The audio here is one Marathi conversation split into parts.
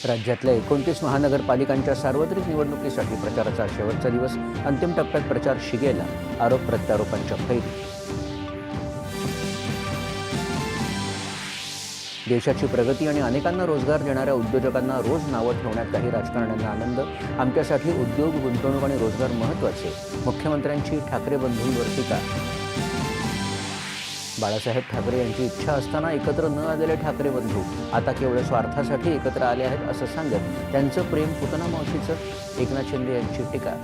राज्यातल्या 29 महानगरपालिकांच्या सार्वत्रिक निवडणुकीसाठी प्रचाराचा शेवटचा दिवस. अंतिम टप्प्यात प्रचार शिगेला. आरोप प्रत्यारोपांच्या फैरी. देशाची प्रगती आणि अनेकांना रोजगार देणाऱ्या उद्योजकांना रोज नावं ठेवण्यात काही राजकारण्यांना आनंद. आमच्यासाठी उद्योग, गुंतवणूक आणि रोजगार महत्त्वाचे. मुख्यमंत्र्यांची ठाकरे बंधूंवर टीका. बाळासाहेब ठाकरे यांची इच्छा असताना एकत्र न आलेले ठाकरे बंधू आता केवळ स्वार्थासाठी एकत्र आले आहेत असं सांगत त्यांचं प्रेम पुतना मावशीचं. एकनाथ शिंदे यांची टीका.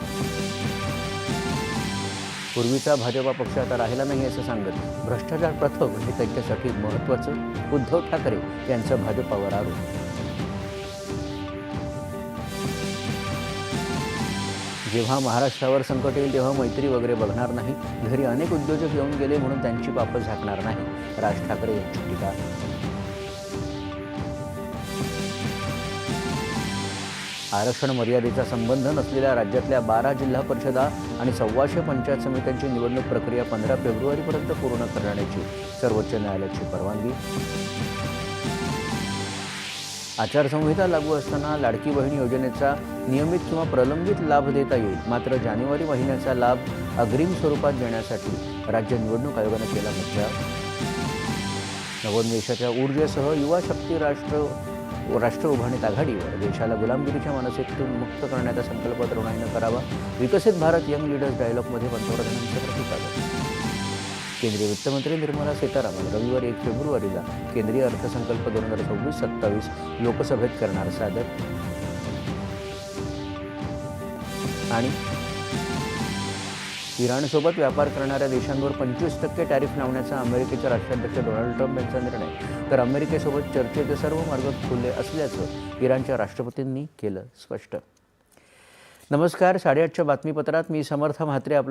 पूर्वीचा भाजपा पक्ष आता राहिला नाही असं सांगत भ्रष्टाचार प्रथम हे त्यांच्यासाठी महत्त्वाचं. उद्धव ठाकरे यांचं भाजपावर आरोप. जेव्हा महाराष्ट्रावर संकट येईल तेव्हा मैत्री वगैरे बघणार नाही. घरी अनेक उद्योजक येऊन गेले म्हणून त्यांची पापं झाकणार नाही. राज ठाकरे यांची टीका. आरक्षण मर्यादेचा संबंध नसलेल्या राज्यातल्या 12 जिल्हा परिषदा आणि 125 पंचायत समित्यांची निवडणूक प्रक्रिया 15 फेब्रुवारीपर्यंत पूर्ण करण्याची सर्वोच्च न्यायालयाची परवानगी. आचारसंहिता लागू असताना लाडकी बहीण योजनेचा नियमित किंवा प्रलंबित लाभ देता येईल. मात्र जानेवारी महिन्याचा लाभ अग्रिम स्वरूपात देण्यासाठी राज्य निवडणूक आयोगाने केला मज्जाव. नवोन्मेषाच्या ऊर्जेसह युवा शक्ती राष्ट्र उभारणीत आघाडीवर. देशाला गुलामगिरीच्या मानसिकतेतून मुक्त करण्याचा संकल्प तरुणाईनं करावा. विकसित भारत यंग लीडर्स डायलॉगमध्ये पंतप्रधानांचं प्रतिपादन. केंद्रीय वित्तमंत्री निर्मला सीतारामन रविवारी 1 फेब्रुवारीला केंद्रीय अर्थसंकल्प 2026-27 लोकसभेत करणार सादर. आणि इराणसोबत व्यापार करणाऱ्या देशांवर 25% टॅरिफ लावण्याचा अमेरिकेचे राष्ट्राध्यक्ष डोनाल्ड ट्रम्प यांचा निर्णय. तर अमेरिकेसोबत चर्चेचे सर्व मार्ग खुले असल्याचं इराणच्या राष्ट्रपतींनी केलं स्पष्ट. नमस्कार, 8:30च्या बातमीपत्रात मी समर्थ म्हात्रे आपलं